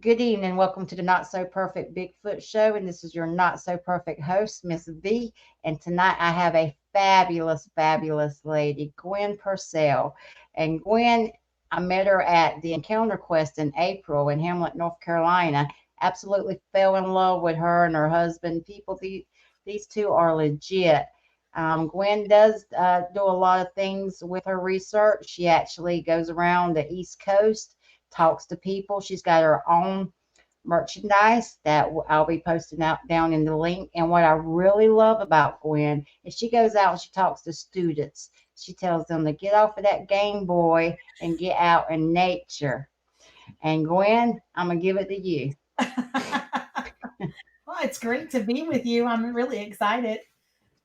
Good evening. Welcome to the Not So Perfect Bigfoot Show. And this is your not so perfect host, Miss V. And tonight I have a fabulous lady, Gwen Purcell. And Gwen, I met her at the Encounter Quest in April in Hamlet, North Carolina. Absolutely fell in love with her and her husband. These two are legit. Gwen does do a lot of things with her research. She actually goes around the East Coast, talks to people. She's got her own merchandise that I'll be posting out down in the link. And what I really love about Gwen is she goes out and she talks to students. She tells them to get off of that Game Boy and get out in nature. And Gwen, I'm gonna give it to you. Well, it's great to be with you. I'm really excited.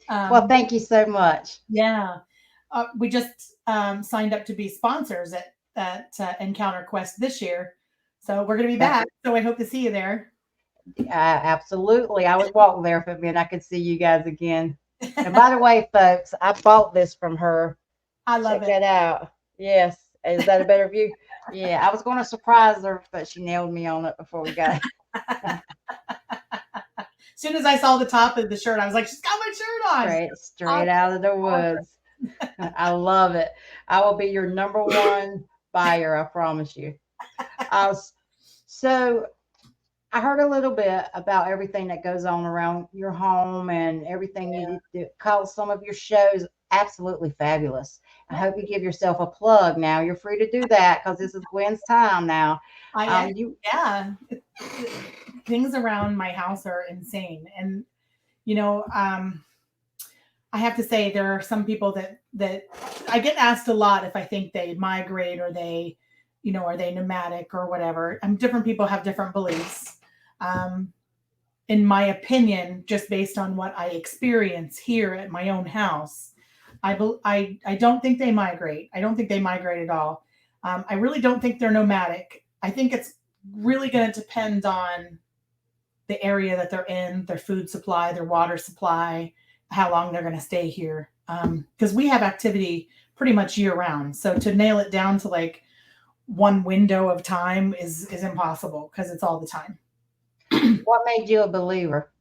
Well, Um, thank you so much. yeah, we just signed up to be sponsors at Encounter Quest this year, so we're going to be That back. So I hope to see you there. absolutely. I was walking there for a minute. I could see you guys again. And by the way, folks, I bought this from her. I love Check it. that out. Yes. Is that a better view? Yeah, I was going to surprise her, but she nailed me on it before we got As soon as I saw the top of the shirt, I was like, "She's got my shirt on." straight out of the woods. I love it. I will be your number one buyer, I promise you. Uh, so I heard a little bit about everything that goes on around your home and everything you do. Call some of your shows absolutely fabulous. I hope you give yourself a plug now. You're free to do that because this is Gwen's time now. I You yeah, things around my house are insane, and you know, I have to say there are some people that I get asked a lot if I think they migrate or they, are they nomadic or whatever. Different people have different beliefs. Um, in my opinion, just based on what I experience here at my own house, I don't think they migrate. I don't think they migrate at all. I really don't think they're nomadic. I think it's really going to depend on the area that they're in, their food supply, their water supply, how long they're going to stay here. Because we have activity pretty much year round. So to nail it down to like one window of time is impossible because it's all the time. what made you a believer?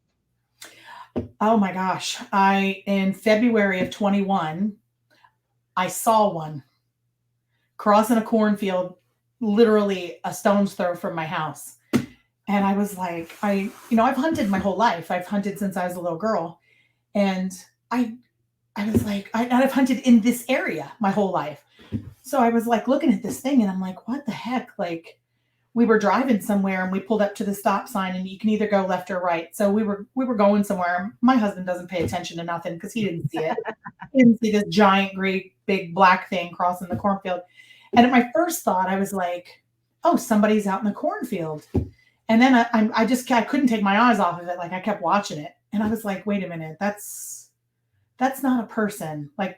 Oh my gosh. I in February of 21, I saw one crossing a cornfield, literally a stone's throw from my house. And I was like, I've hunted my whole life. I've hunted since I was a little girl. And I I was like, I've hunted in this area my whole life. So I was like looking at this thing and I'm like, what the heck? Like we were driving somewhere and we pulled up to the stop sign and you can either go left or right. So we were going somewhere. My husband doesn't pay attention to nothing because he didn't see it. He didn't see this giant, great, big black thing crossing the cornfield. And at my first thought, I was like, oh, somebody's out in the cornfield. And then I couldn't take my eyes off of it. Like I kept watching it. And I was like, wait a minute, that's not a person. Like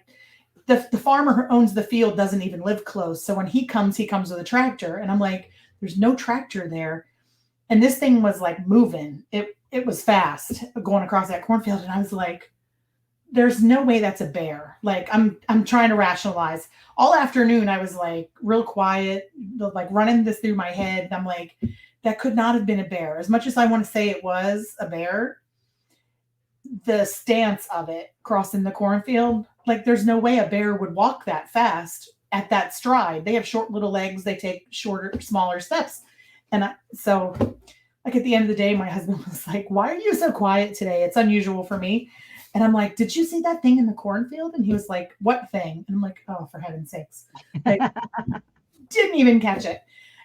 the farmer who owns the field doesn't even live close. So when he comes with a tractor. And I'm like, there's no tractor there. And this thing was like moving. It was fast going across that cornfield. And I was like, there's no way that's a bear. Like I'm trying to rationalize. All afternoon I was like real quiet, like running this through my head. And I'm like, that could not have been a bear. As much as I want to say it was a bear, the stance of it crossing the cornfield, like there's no way a bear would walk that fast at that stride. They have short little legs, they take shorter, smaller steps. So like at the end of the day, my husband was like, why are you so quiet today? It's unusual for me. And I'm like, did you see that thing in the cornfield? And he was like, what thing? And I'm like, oh, for heaven's sakes. Like, didn't even catch it.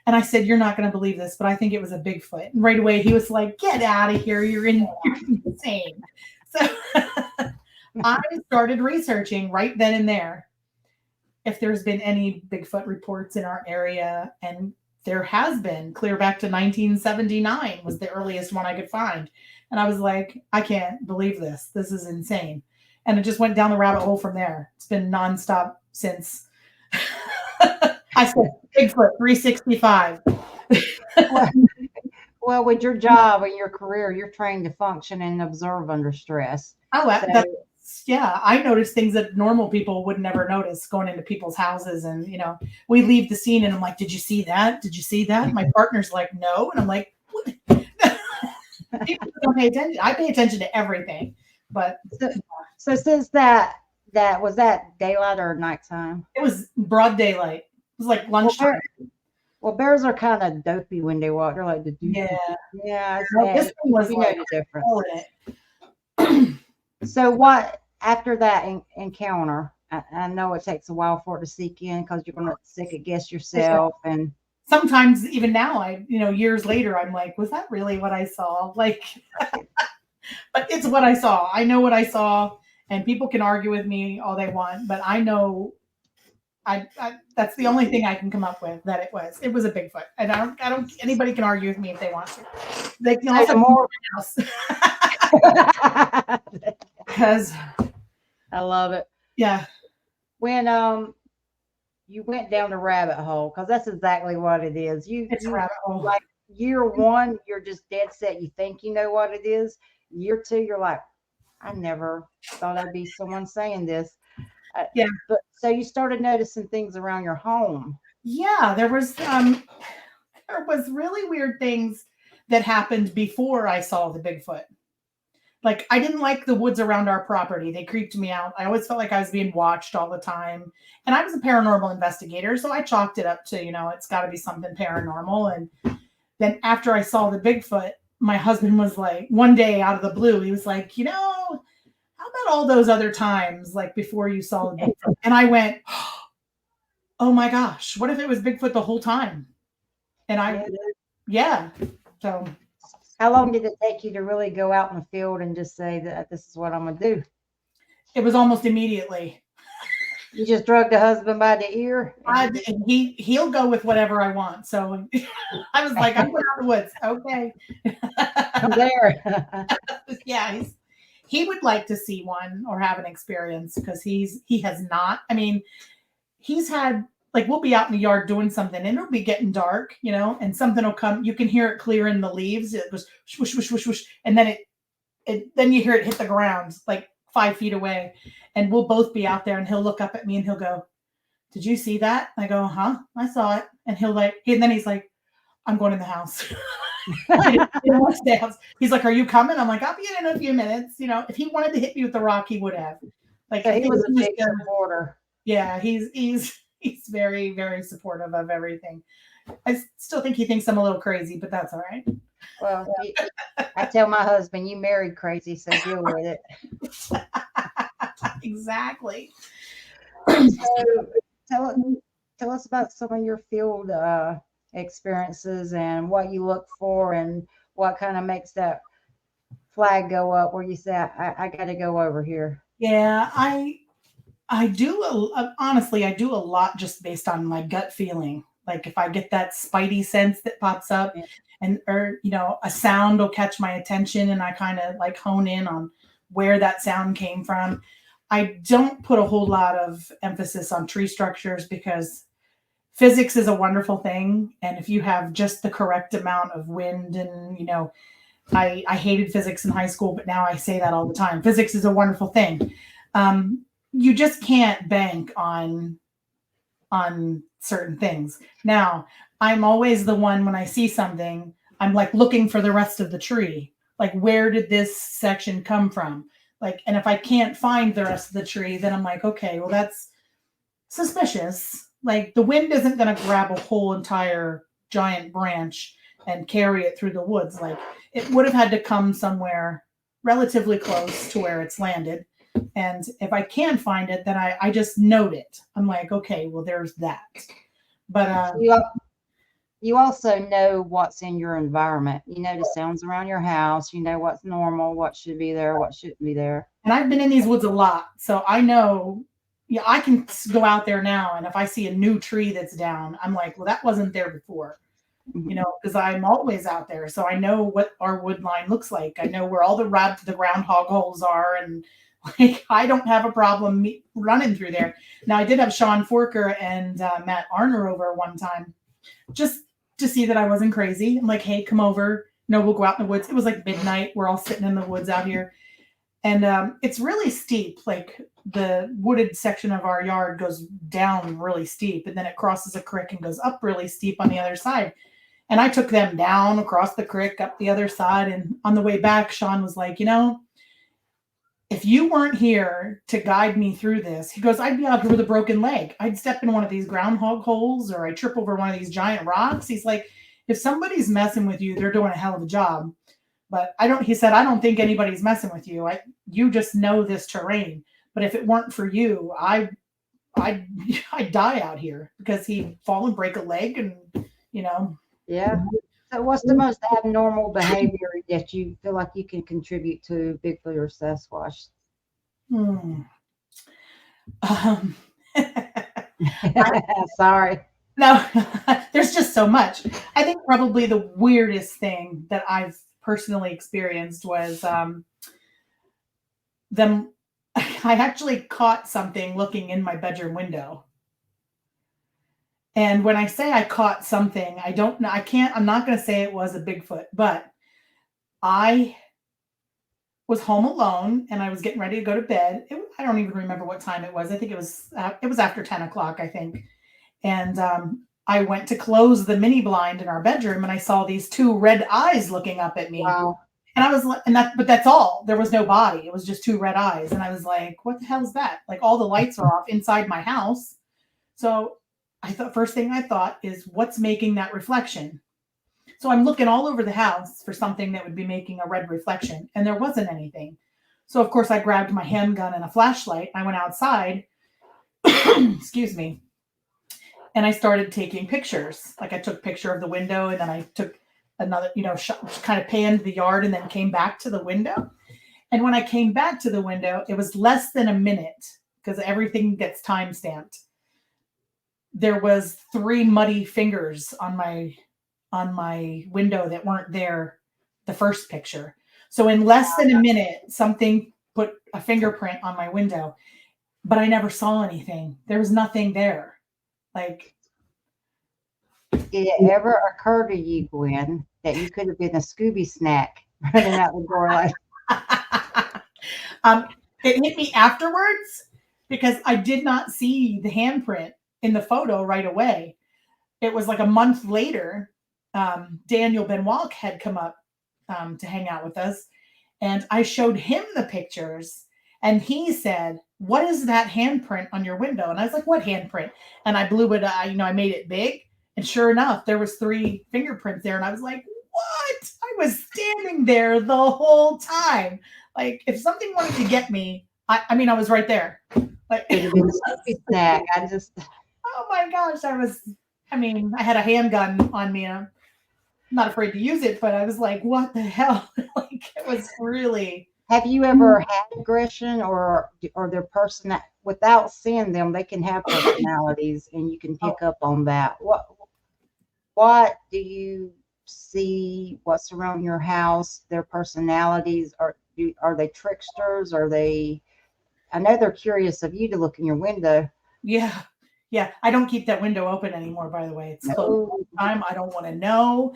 And I said, you're not going to believe this, but I think it was a Bigfoot. And right away he was like, get out of here. You're insane. So I started researching right then and there if there's been any Bigfoot reports in our area. And there has been, clear back to 1979 was the earliest one I could find. And I was like, I can't believe this. This is insane. And it just went down the rabbit hole from there. It's been nonstop since. I said Bigfoot 365. Well, well, with your job and your career, you're trained to function and observe under stress. Oh, So, yeah, I noticed things that normal people would never notice going into people's houses. And, we leave the scene and I'm like, did you see that? Did you see that? My partner's like, no. And I'm like, what? People don't pay attention. I pay attention to everything. But so since that was that daylight or nighttime? it was broad daylight. It was like lunchtime. Well, bears are kind of dopey when they walk. They're like, Yeah. This one was like, the difference. So what after that encounter? I know it takes a while for it to sink in because you're going to second guess yourself, and sometimes even now, years later, I'm like, was that really what I saw? Like, but it's what I saw. I know what I saw, and people can argue with me all they want, but I know. I that's the only thing I can come up with that it was a Bigfoot, and I don't anybody can argue with me if they want to. They can also more house because I love it. Yeah. When you went down the rabbit hole, because that's exactly what it is. It's a rabbit hole. Like year one, you're just dead set. You think you know what it is. Year two, you're like, I never thought I'd be someone saying this. Yeah. But so you started noticing things around your home. Yeah, there was really weird things that happened before I saw the Bigfoot. Like, I didn't like the woods around our property. They creeped me out. I always felt like I was being watched all the time. And I was a paranormal investigator, so I chalked it up to, it's got to be something paranormal. And then after I saw the Bigfoot, my husband was like, one day out of the blue, he was like, how about all those other times, like before you saw the Bigfoot? And I went, oh my gosh, what if it was Bigfoot the whole time? And so. How long did it take you to really go out in the field and just say that this is what I'm going to do? It was almost immediately. You just drug the husband by the ear? He'll go with whatever I want. So I was like, I'm going out in the woods. Okay. I'm there. Yeah. He would like to see one or have an experience because he has not. I mean, he's had, like, we'll be out in the yard doing something and it'll be getting dark, and something will come. You can hear it clear in the leaves. It goes swoosh, swoosh, swoosh, swoosh. And then then you hear it hit the ground like 5 feet away. And we'll both be out there and he'll look up at me and he'll go, did you see that? I go, huh? I saw it. And and then he's like, I'm going in the house. He's like, are you coming? I'm like, I'll be in a few minutes. If he wanted to hit me with the rock, he would have. Like, so he was a big supporter. Yeah, he's very, very supportive of everything. I still think he thinks I'm a little crazy, but that's all right. Well, I tell my husband, you married crazy, so deal with it. Exactly. So tell us about some of your field experiences and what you look for and what kind of makes that flag go up where you say, I got to go over here. Yeah, I do, honestly, I do a lot just based on my gut feeling. Like, if I get that spidey sense that pops up, or a sound will catch my attention and I kind of like hone in on where that sound came from. I don't put a whole lot of emphasis on tree structures because physics is a wonderful thing. And if you have just the correct amount of wind and, I hated physics in high school, but now I say that all the time. Physics is a wonderful thing. You just can't bank on certain things. Now, I'm always the one when I see something, I'm like looking for the rest of the tree. Like, where did this section come from? Like, and if I can't find the rest of the tree, then I'm like, okay, well, that's suspicious. Like, the wind isn't going to grab a whole entire giant branch and carry it through the woods. Like, it would have had to come somewhere relatively close to where it's landed. And if I can find it, then I just note it. I'm like, okay, well, there's that. But you also know what's in your environment. You know the sounds around your house. You know what's normal, what should be there, what shouldn't be there. And I've been in these woods a lot, so I know. Yeah, I can go out there now, and if I see a new tree that's down, I'm like, well, that wasn't there before. Because I'm always out there, so I know what our wood line looks like. I know where all the groundhog holes are, and like, I don't have a problem running through there. Now, I did have Sean Forker and Matt Arner over one time, just to see that I wasn't crazy. I'm like, hey, come over. We'll go out in the woods. It was like midnight. We're all sitting in the woods out here. And it's really steep. Like the wooded section of our yard goes down really steep, and then it crosses a creek and goes up really steep on the other side. And I took them down across the creek, up the other side. And on the way back, Sean was like, if you weren't here to guide me through this, he goes, I'd be out here with a broken leg. I'd step in one of these groundhog holes or I trip over one of these giant rocks. He's like, if somebody's messing with you, they're doing a hell of a job. But he said, I don't think anybody's messing with you. You just know this terrain. But if it weren't for you, I'd die out here, because he'd fall and break a leg and, Yeah. So what's the most abnormal behavior that you feel like you can contribute to Bigfoot or Sasquatch? Hmm. Sorry. No, there's just so much. I think probably the weirdest thing that I've personally experienced was them. I actually caught something looking in my bedroom window. And when I say I caught something, I don't know. I'm not going to say it was a Bigfoot, but I was home alone and I was getting ready to go to bed. I don't even remember what time it was. I think it was after 10 o'clock, I think. And I went to close the mini blind in our bedroom and I saw these two red eyes looking up at me. Wow. And I was like, but that's all. There was no body. It was just two red eyes. And I was like, what the hell is that? Like, all the lights are off inside my house. So first thing I thought is, what's making that reflection? So I'm looking all over the house for something that would be making a red reflection, and there wasn't anything. So of course I grabbed my handgun and a flashlight. I went outside, excuse me, and I started taking pictures. Like I took a picture of the window, and then I took another, kind of panned the yard and then came back to the window. And when I came back to the window, it was less than a minute, because everything gets time stamped. There was 3 muddy fingers on my window that weren't there the first picture. So in less than a minute, something put a fingerprint on my window, but I never saw anything. There was nothing there. Like, did it ever occur to you, Gwen, that you could have been a Scooby snack running out the door like? It hit me afterwards, because I did not see the handprint in the photo right away. It was like a month later. Daniel Benoit had come up to hang out with us, and I showed him the pictures, and he said, what is that handprint on your window? And I was like, what handprint? And I blew it, I made it big, and sure enough, there was 3 fingerprints there. And I was like, what? I was standing there the whole time. Like, if something wanted to get me, I was right there. Like, Could have been a Scooby snack. Oh my gosh, I had a handgun on me. I'm not afraid to use it, but I was like, what the hell? Like, it was really. Have you ever had aggression or their person, without seeing them, they can have personalities and you can pick up on that. What do you see? What's around your house? Their personalities? Are they tricksters? I know they're curious of you to look in your window. Yeah. Yeah. I don't keep that window open anymore, by the way. It's closed all the time. I don't want to know.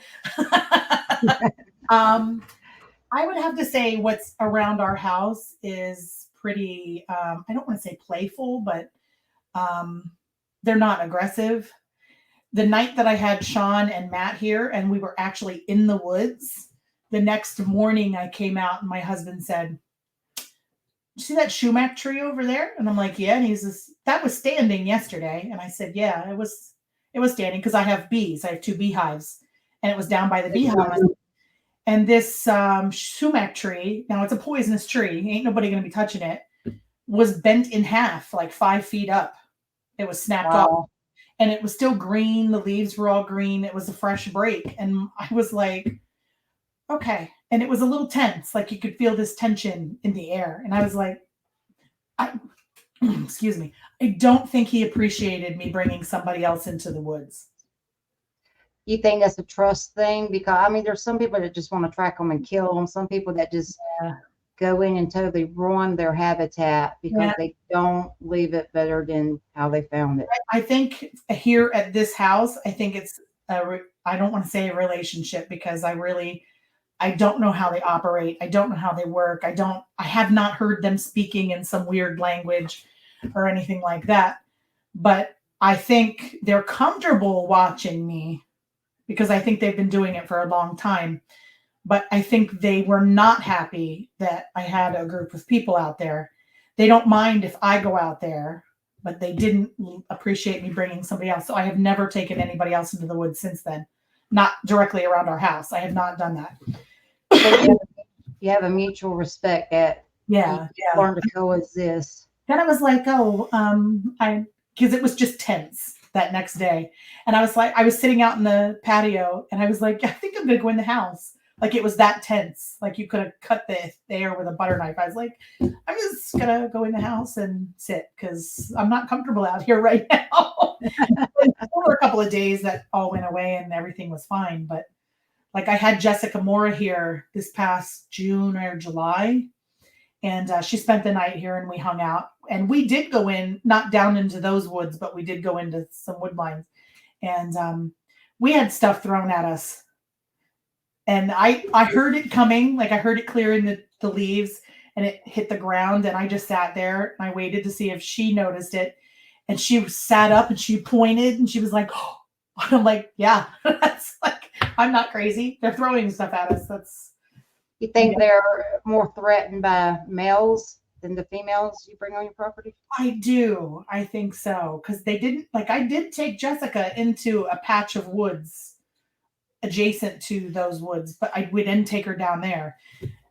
I would have to say what's around our house is pretty, I don't want to say playful, but they're not aggressive. The night that I had Sean and Matt here and we were actually in the woods, the next morning I came out and my husband said, you see that sumac tree over there? And I'm like, yeah. And he says, that was standing yesterday. And I said, yeah, it was standing, because I have bees. I have 2 beehives, and it was down by the beehive. And this sumac tree, now it's a poisonous tree, ain't nobody going to be touching it, was bent in half, like 5 feet up. It was snapped off, and it was still green. The leaves were all green. It was a fresh break. And I was like, okay. And it was a little tense. Like, you could feel this tension in the air. And I was like, excuse me. I don't think he appreciated me bringing somebody else into the woods. You think that's a trust thing? Because there's some people that just want to track them and kill them. Some people that just go in and totally ruin their habitat because they don't leave it better than how they found it. I think here at this house, I think it's I don't want to say a relationship, because I really I don't know how they operate. I don't know how they work. I have not heard them speaking in some weird language or anything like that. But I think they're comfortable watching me because I think they've been doing it for a long time. But I think they were not happy that I had a group of people out there. They don't mind if I go out there, but they didn't appreciate me bringing somebody else. So I have never taken anybody else into the woods since then. Not directly around our house. I have not done that. So you have a mutual respect that Yeah, you yeah. learn to coexist. Then I was like, oh, because it was just tense that next day. And I was like, I was sitting out in the patio and I was like, I think I'm going to go in the house. Like it was that tense. Like you could have cut the air with a butter knife. I was like, I'm just going to go in the house and sit because I'm not comfortable out here right now. Over a couple of days that all went away and everything was fine. But like I had Jessica Mora here this past June or July. And she spent the night here and we hung out. And we did go in, not down into those woods, but we did go into some wood lines. And we had stuff thrown at us. And I heard it coming, like I heard it clearing the leaves and it hit the ground. And I just sat there and I waited to see if she noticed it. And she sat up and she pointed and she was like, oh. I'm like, yeah, that's like, I'm not crazy. They're throwing stuff at us. That's. You think they're more threatened by males than the females you bring on your property? I do. I think so. Because they didn't, like, I did take Jessica into a patch of woods adjacent to those woods, but we didn't take her down there.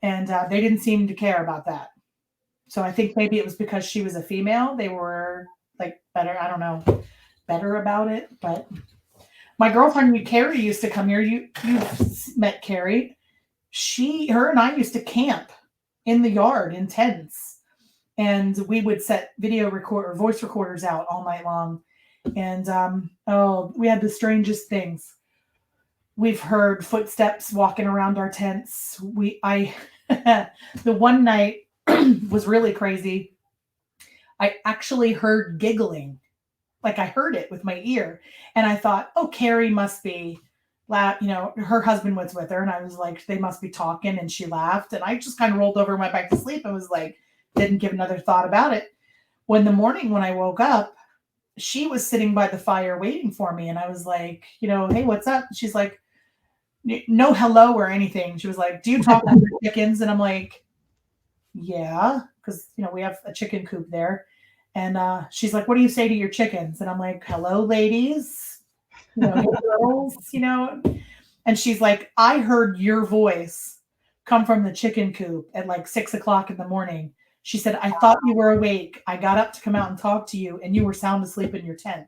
And they didn't seem to care about that. So I think maybe it was because she was a female. They were like better, I don't know, better about it. But my girlfriend, Carrie, used to come here. You've met Carrie. Her and I used to camp in the yard in tents. And we would set voice recorders out all night long. And we had the strangest things. We've heard footsteps walking around our tents. The one night was really crazy. I actually heard giggling. Like I heard it with my ear. And I thought, oh, Carrie must be her husband was with her. And I was like, they must be talking. And she laughed. And I just kind of rolled over and went back to sleep and was like, didn't give another thought about it. When I woke up, she was sitting by the fire waiting for me. And I was like, hey, what's up? She's like, no hello or anything. She was like, do you talk to your chickens? And I'm like, yeah, because, we have a chicken coop there. And she's like, what do you say to your chickens? And I'm like, hello, ladies, girls, And she's like, I heard your voice come from the chicken coop at like 6 o'clock in the morning. She said, I thought you were awake. I got up to come out and talk to you and you were sound asleep in your tent.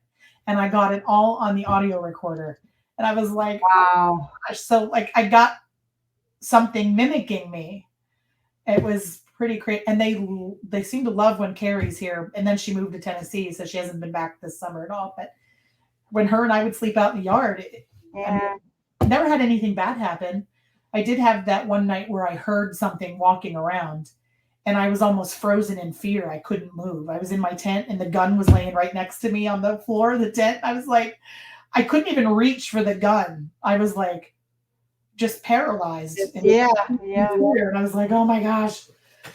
And I got it all on the audio recorder. And I was like, wow. So like I got something mimicking me. It was pretty crazy. And they seem to love when Carrie's here. And then she moved to Tennessee, so she hasn't been back this summer at all. But when her and I would sleep out in the yard, I never had anything bad happen. I did have that one night where I heard something walking around and I was almost frozen in fear. I couldn't move. I was in my tent and the gun was laying right next to me on the floor of the tent. I was like, I couldn't even reach for the gun. I was like, just paralyzed. Yeah. And I was like, oh my gosh.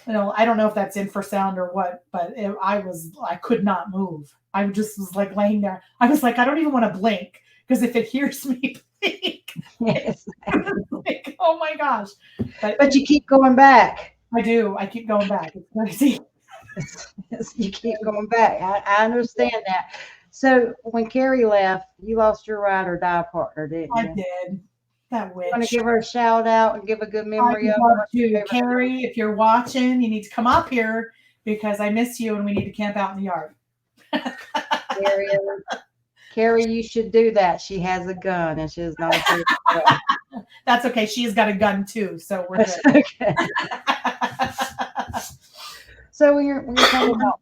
I don't know if that's infrasound or what, but I could not move. I just was like laying there. I was like, I don't even want to blink because if it hears me blink, yes. Like, oh my gosh. But you keep going back. I do. I keep going back. It's crazy. You keep going back. I understand that. So when Carrie left, you lost your ride or die partner, didn't you? I did. That witch. You want to give her a shout out and give a good memory of her? Carrie, if you're watching, you need to come up here because I miss you and we need to camp out in the yard. Carrie, you should do that. She has a gun and she's not a That's okay. She's got a gun too, so we're good. Okay. So when you're talking about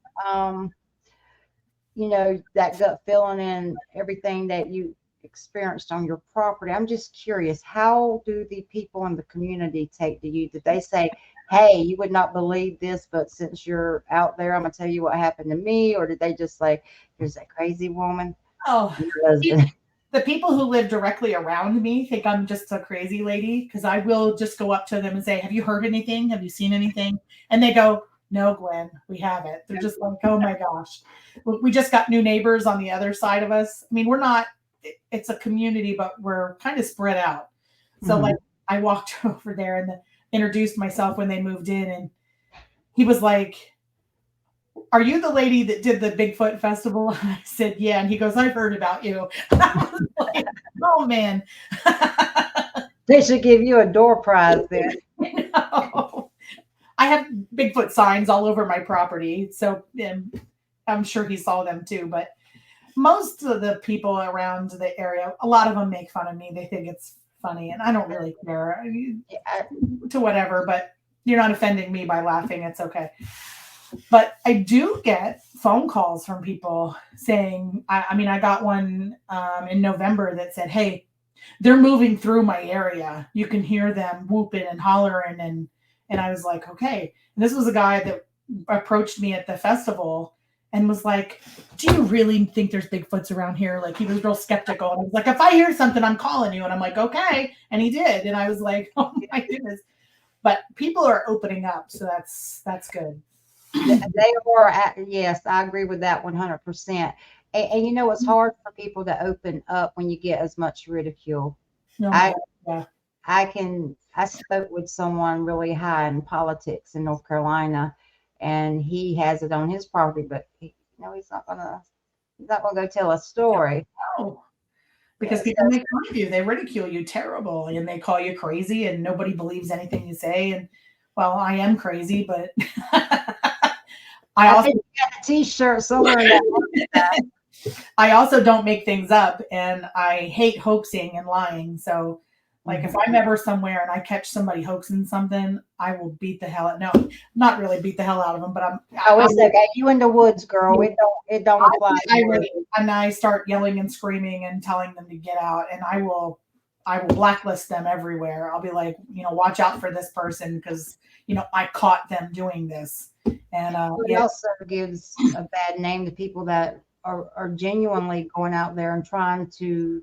that gut feeling and everything that you experienced on your property, I'm just curious, how do the people in the community take to you? Did they say, hey, you would not believe this, but since you're out there, I'm gonna tell you what happened to me? Or did they just say, there's that crazy woman? Oh, The people who live directly around me think I'm just a crazy lady because I will just go up to them and say, "Have you heard anything? Have you seen anything?" And they go, "No, Gwen, we haven't." They're just like, "Oh my gosh." We just got new neighbors on the other side of us. I mean, we're not, it's a community, but we're kind of spread out. So, like, I walked over there and introduced myself when they moved in, and he was like, "Are you the lady that did the Bigfoot festival?" I said, "Yeah." And he goes, "I've heard about you." And I was like, "Oh man." They should give you a door prize then. No. I have Bigfoot signs all over my property, so I'm sure he saw them too. But most of the people around the area, a lot of them make fun of me. They think it's funny, and I don't really care. To whatever, but you're not offending me by laughing. It's okay. But I do get phone calls from people saying, I mean, I got one in November that said, "Hey, they're moving through my area. You can hear them whooping and hollering." And I was like, okay. And this was a guy that approached me at the festival and was like, "Do you really think there's Bigfoots around here?" Like, he was real skeptical. And I was like, "If I hear something, I'm calling you." And I'm like, "Okay." And he did. And I was like, "Oh my goodness." But people are opening up, so that's good. They are, yes, I agree with that 100%. And you know, it's hard for people to open up when you get as much ridicule. No, I yeah. I spoke with someone really high in politics in North Carolina, and he has it on his property, but he's not gonna go tell a story. No. Because people make fun of you, they ridicule you terrible, and they call you crazy, and nobody believes anything you say. And well, I am crazy, but I I also think you got a T-shirt somewhere in that. I also don't make things up, and I hate hoaxing and lying. So, like, if I'm ever somewhere and I catch somebody hoaxing something, I will beat the hell out. No, not really beat the hell out of them, but It's okay. You in the woods, girl. It don't apply. And I start yelling and screaming and telling them to get out, and I will blacklist them everywhere. I'll be like, watch out for this person because I caught them doing this. And it also gives a bad name to people that are genuinely going out there and trying to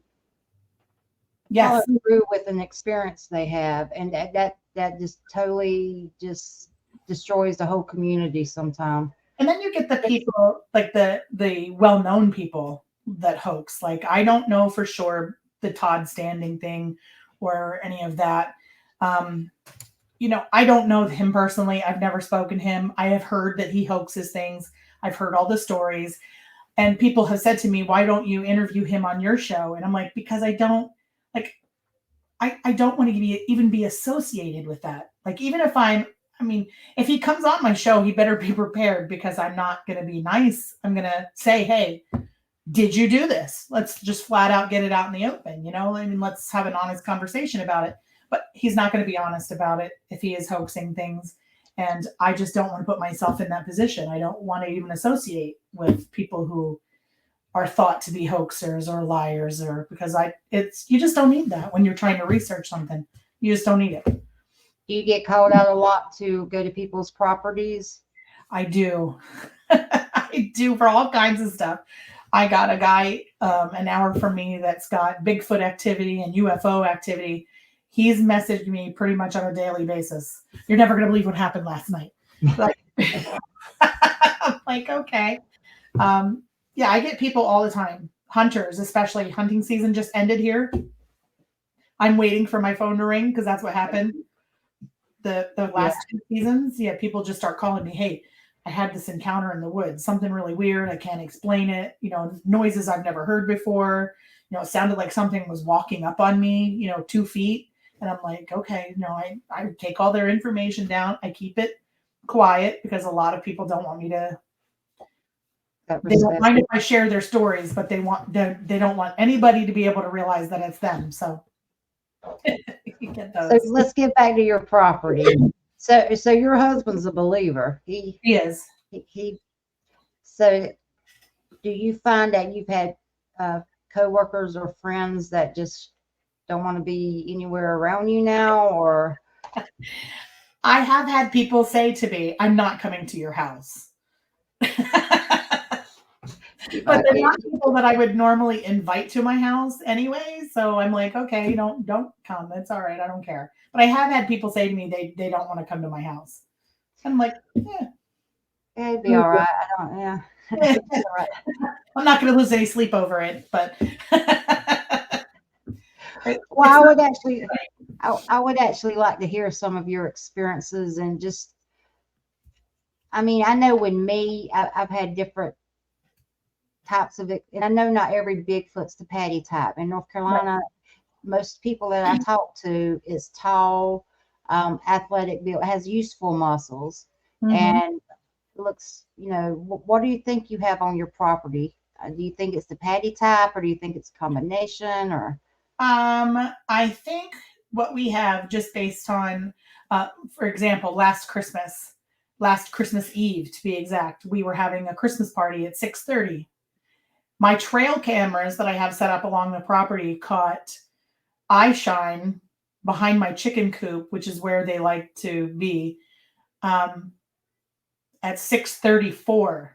follow through with an experience they have, and that just totally just destroys the whole community sometimes. And then you get the people like the well-known people that hoax. Like, I don't know for sure the Todd Standing thing or any of that. I don't know him personally. I've never spoken to him. I have heard that he hoaxes things. I've heard all the stories. And people have said to me, "Why don't you interview him on your show?" And I'm like, because I don't I don't want to even be associated with that. Like, even if if he comes on my show, he better be prepared, because I'm not going to be nice. I'm going to say, "Hey, did you do this?" Let's just flat out get it out in the open, let's have an honest conversation about it. But he's not going to be honest about it if he is hoaxing things. And I just don't want to put myself in that position. I don't want to even associate with people who are thought to be hoaxers or liars, or because you just don't need that when you're trying to research something. You just don't need it. Do you get called out a lot to go to people's properties? I do. I do, for all kinds of stuff. I got a guy an hour from me that's got Bigfoot activity and UFO activity. He's messaged me pretty much on a daily basis. "You're never going to believe what happened last night." Like, I'm like, okay. Yeah, I get people all the time. Hunters, especially. Hunting season just ended here. I'm waiting for my phone to ring because that's what happened the last 2 seasons. Yeah, people just start calling me, "Hey, I had this encounter in the woods. Something really weird. I can't explain it. Noises I've never heard before. It sounded like something was walking up on me, 2 feet." And I'm like, okay, I take all their information down. I keep it quiet because a lot of people don't want me to. They don't mind if I share their stories, but they don't want anybody to be able to realize that it's them. So, so let's get back to your property. So your husband's a believer. He is. So do you find that you've had coworkers or friends that just don't want to be anywhere around you now, or? I have had people say to me, "I'm not coming to your house." But they're not people that I would normally invite to my house anyway. So I'm like, okay, don't come. That's all right. I don't care. But I have had people say to me they don't want to come to my house. I'm like, yeah. It'd be all right. I don't, yeah. It's all right. I'm not going to lose any sleep over it, but Well, I would actually like to hear some of your experiences and just, I mean, I know I've had different types of it, and I know not every Bigfoot's the patty type. In North Carolina, most people that I talk to is tall, athletic build, has useful muscles, and looks, what do you think you have on your property? Do you think it's the patty type, or do you think it's a combination, or? I think what we have, just based on, for example, last Christmas Eve to be exact, we were having a Christmas party at 6:30. My trail cameras that I have set up along the property caught eye shine behind my chicken coop, which is where they like to be, at 6:34.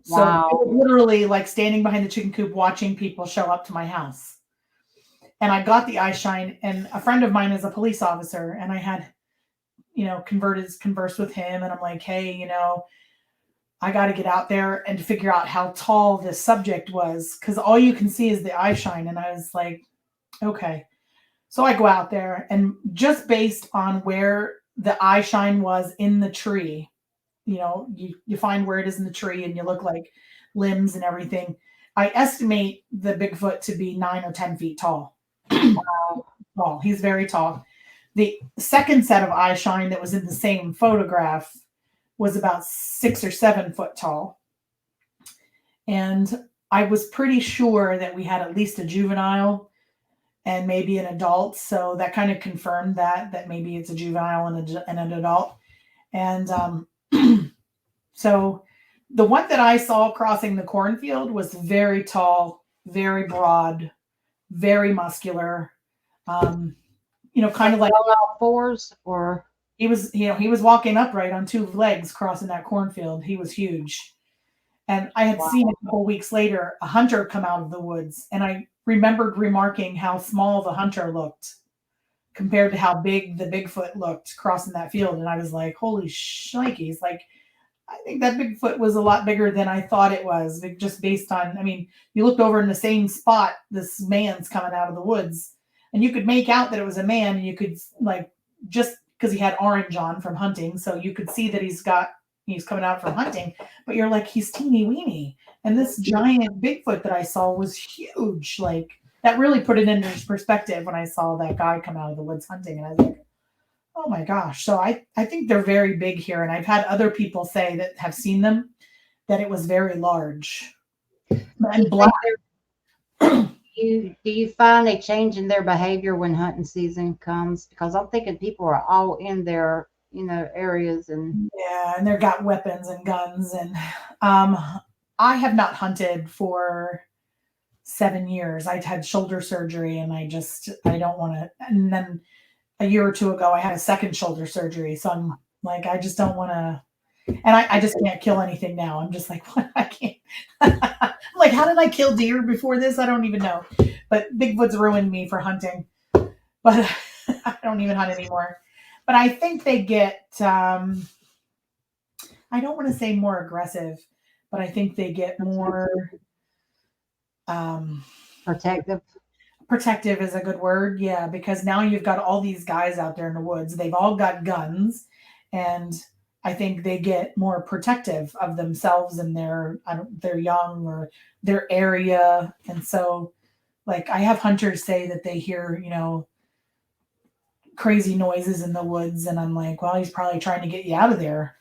Wow. So literally like standing behind the chicken coop watching people show up to my house. And I got the eye shine, and a friend of mine is a police officer, and I had, conversed with him, and I'm like, hey, I got to get out there and figure out how tall this subject was, because all you can see is the eye shine. And I was like, okay. So I go out there, and just based on where the eye shine was in the tree, you find where it is in the tree, and you look like limbs and everything. I estimate the Bigfoot to be 9 or 10 feet tall. Wow. Tall. He's very tall. The second set of eye shine that was in the same photograph was about 6 or 7 foot tall. And I was pretty sure that we had at least a juvenile and maybe an adult. So that kind of confirmed that maybe it's a juvenile and an adult. And so the one that I saw crossing the cornfield was very tall, very broad, very muscular. Kind of like on all fours, or he was walking upright on 2 legs crossing that cornfield. He was huge. And I had seen a couple weeks later a hunter come out of the woods, and I remembered remarking how small the hunter looked compared to how big the Bigfoot looked crossing that field. And I was like, holy shnikes. Like, I think that Bigfoot was a lot bigger than I thought it was, just based on, you looked over in the same spot, this man's coming out of the woods, and you could make out that it was a man, and you could, like, just because he had orange on from hunting, so you could see that he's coming out from hunting, but you're like, he's teeny weeny. And this giant Bigfoot that I saw was huge. Like, that really put it into perspective when I saw that guy come out of the woods hunting, and I was like, oh my gosh. So I think they're very big here. And I've had other people say that have seen them, that it was very large and black. Do you find a change in their behavior when hunting season comes? Because I'm thinking people are all in their, areas, and yeah, and they've got weapons and guns. And I have not hunted for 7 years. I'd had shoulder surgery, and I don't want to. And then a year or two ago, I had a second shoulder surgery. So I'm like, I just don't want to, and I just can't kill anything now. I'm just like, what? I can't. I'm like, how did I kill deer before this? I don't even know. But Bigfoot's ruined me for hunting. But I don't even hunt anymore. But I think they get, I don't want to say more aggressive, but I think they get more protective. Protective is a good word. Yeah, because now you've got all these guys out there in the woods. They've all got guns, and I think they get more protective of themselves and their young or their area. And so, like, I have hunters say that they hear, crazy noises in the woods, and I'm like, well, he's probably trying to get you out of there.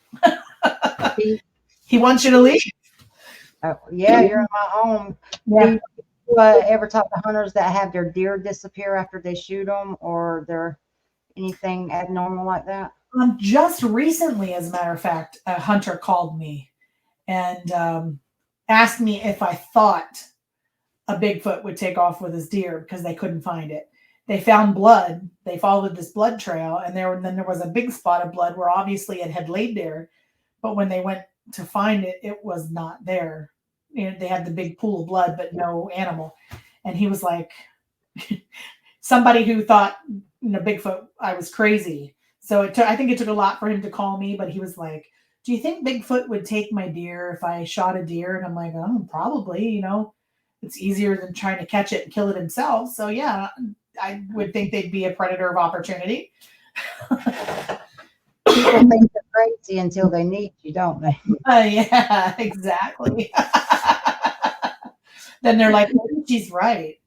He wants you to leave. Oh, yeah, you're in my home. Yeah. Ever talk to hunters that have their deer disappear after they shoot them, or there anything abnormal like that? Just recently, as a matter of fact, a hunter called me and asked me if I thought a Bigfoot would take off with his deer because they couldn't find it. They found blood. They followed this blood trail, and then there was a big spot of blood where obviously it had laid there. But when they went to find it, it was not there. they had the big pool of blood, but no animal. And he was like, somebody who thought, Bigfoot, I was crazy. So I think it took a lot for him to call me, but he was like, do you think Bigfoot would take my deer if I shot a deer? And I'm like, oh, probably, it's easier than trying to catch it and kill it himself. So yeah, I would think they'd be a predator of opportunity. People think they're crazy until they need you, don't they? Yeah, exactly. Then they're like, well, she's right.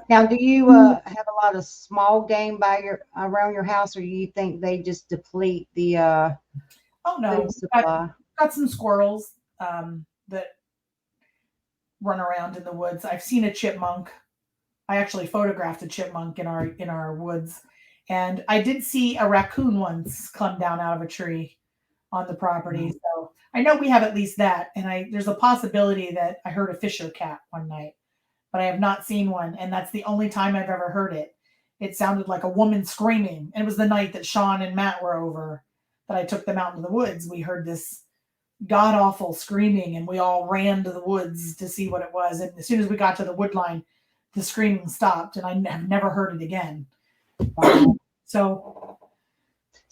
Now, do you have a lot of small game around your house, or do you think they just deplete the Oh no, food supply? got some squirrels that run around in the woods. I've seen a chipmunk. I actually photographed a chipmunk in our woods, and I did see a raccoon once come down out of a tree on the property. So I know we have at least that, and there's a possibility that I heard a fisher cat one night, but I have not seen one, and that's the only time I've ever heard it. It sounded like a woman screaming, and it was the night that Sean and Matt were over, that I took them out into the woods. We heard this god awful screaming, and we all ran to the woods to see what it was. And as soon as we got to the wood line, the screaming stopped, and I have never heard it again. So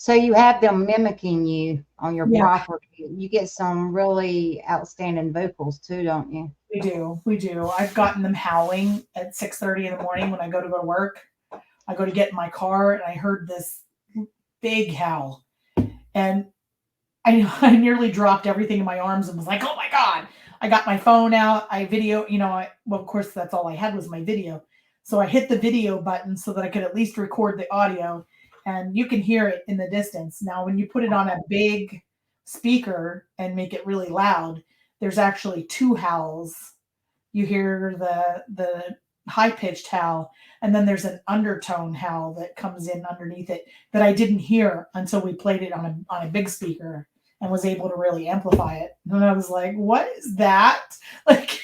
you have them mimicking you on your property. You get some really outstanding vocals too, don't you? We do. I've gotten them howling at 6:30 in the morning when I go to work. I go to get in my car, and I heard this big howl, and I nearly dropped everything in my arms and was like, oh my God. I got my phone out. I video, well, of course, that's all I had was my video. So I hit the video button so that I could at least record the audio, and you can hear it in the distance. Now, when you put it on a big speaker and make it really loud, there's actually two howls. You hear the high-pitched howl, and then there's an undertone howl that comes in underneath it that I didn't hear until we played it on a big speaker and was able to really amplify it. And I was like, what is that? Like,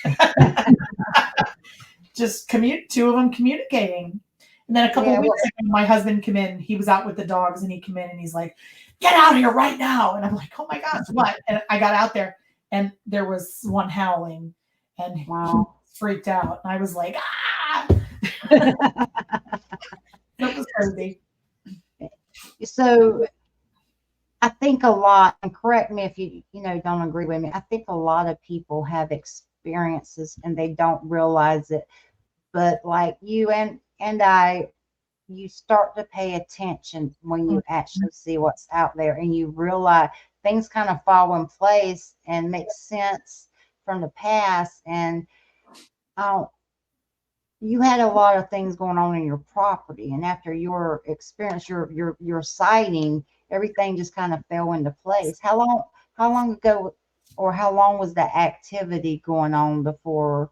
just two of them communicating. And then a couple of weeks ago, my husband came in. He was out with the dogs, and he came in and he's like, get out here right now. And I'm like, oh my gosh, what? And I got out there, and there was one howling, and he was freaked out. And I was like, ah! It was crazy. So I think a lot, and correct me if you don't agree with me, I think a lot of people have experiences and they don't realize it. But like you and I, you start to pay attention when you actually see what's out there, and you realize things kind of fall in place and make sense from the past. And you had a lot of things going on in your property, and after your experience, your sighting, everything just kind of fell into place. How long ago, or how long was that activity going on before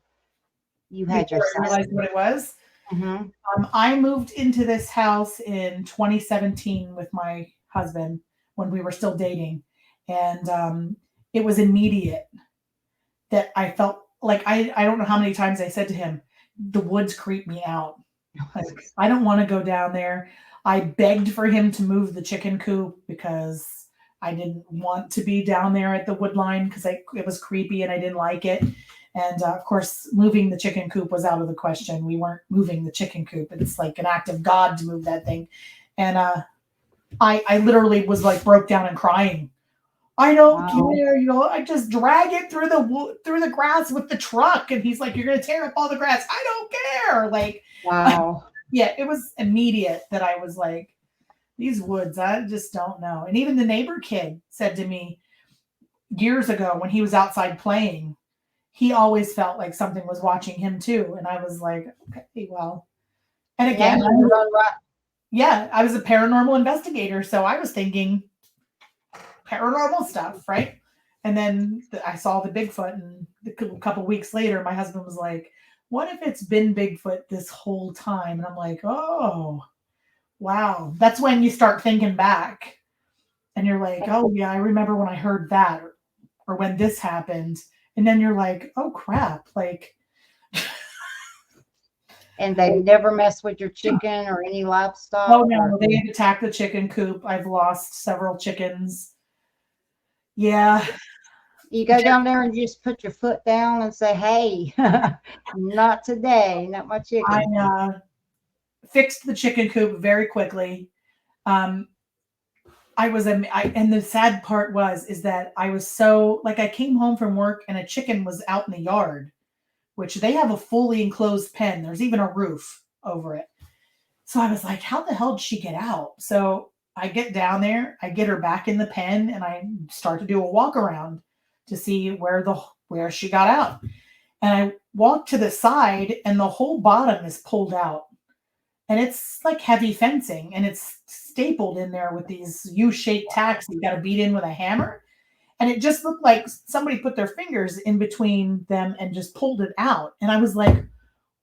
you had your sighting? Realized what it was? Mm-hmm. I moved into this house in 2017 with my husband when we were still dating, and it was immediate that I felt like I don't know how many times I said to him, the woods creep me out. Like, I don't want to go down there. I begged for him to move the chicken coop because I didn't want to be down there at the wood line because it was creepy and I didn't like it. And of course, moving the chicken coop was out of the question. We weren't moving the chicken coop. It's like an act of God to move that thing. And I literally was like broke down and crying. I don't care, I just drag it through the grass with the truck. And he's like, you're going to tear up all the grass. I don't care. Like, wow. Yeah, it was immediate that I was like, these woods, I just don't know. And even the neighbor kid said to me years ago when he was outside playing, he always felt like something was watching him too. And I was like, okay, well, and again, I was a paranormal investigator. So I was thinking paranormal stuff, right? And then I saw the Bigfoot, and a couple weeks later, my husband was like, what if it's been Bigfoot this whole time? And I'm like, oh, wow. That's when you start thinking back and you're like, oh yeah, I remember when I heard that or when this happened. And then you're like, oh crap. Like, and they never mess with your chicken or any livestock? Oh no, they attacked the chicken coop. I've lost several chickens. Yeah. You go down there and just put your foot down and say, "Hey, not today, not my I chicken." fixed the chicken coop very quickly. Um, and the sad part is that I was so like I came home from work and a chicken was out in the yard, which they have a fully enclosed pen. There's even a roof over it. So I was like, how the hell did she get out? So I get down there, I get her back in the pen, and I start to do a walk around to see where she got out. And I walk to the side, and the whole bottom is pulled out. And it's like heavy fencing, and it's stapled in there with these U-shaped tacks you got to beat in with a hammer. And it just looked like somebody put their fingers in between them and just pulled it out. And I was like,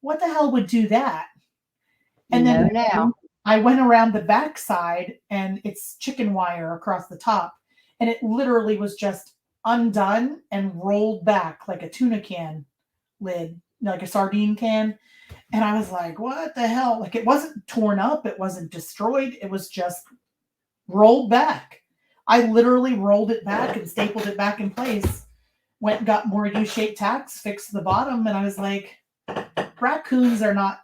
what the hell would do that? You And know then now. I went around the back side and it's chicken wire across the top. And it literally was just undone and rolled back like a tuna can lid, like a sardine can. And I was like, what the hell? Like it wasn't torn up, it wasn't destroyed, it was just rolled back. I literally rolled it back and stapled it back in place. Went and got more U-shaped tacks, fixed the bottom, and I was like, raccoons are not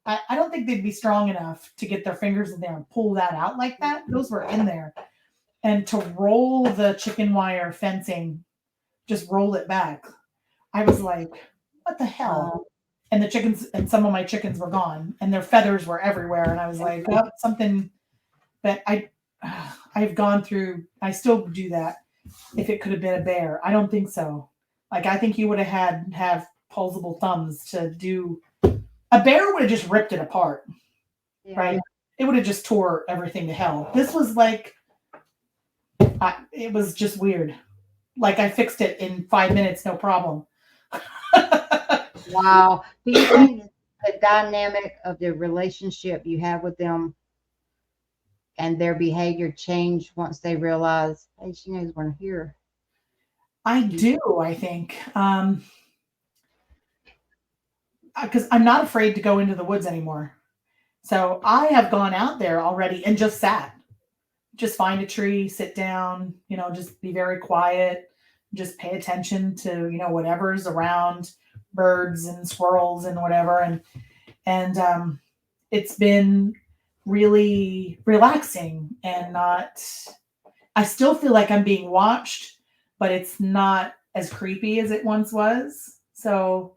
I don't think they'd be strong enough to get their fingers in there and pull that out like that. Those were in there. And to roll the chicken wire fencing, just roll it back. I was like, what the hell? And the chickens and some of my chickens were gone and their feathers were everywhere. And I was like, oh, something that I've gone through. I still do that. If it could have been a bear, I don't think so. Like, I think you would have pulsable thumbs to do. A bear would have just ripped it apart, right? It would have just tore everything to hell. This was like, it was just weird. Like I fixed it in 5 minutes, no problem. Wow. Do you think the dynamic of the relationship you have with them and their behavior changed once they realize, hey, she knows we're here? I do, I think. Because I'm not afraid to go into the woods anymore. So I have gone out there already and just sat. Just find a tree, sit down, just be very quiet, just pay attention to, whatever's around, birds and squirrels and whatever. And it's been really relaxing and I still feel like I'm being watched, but it's not as creepy as it once was. So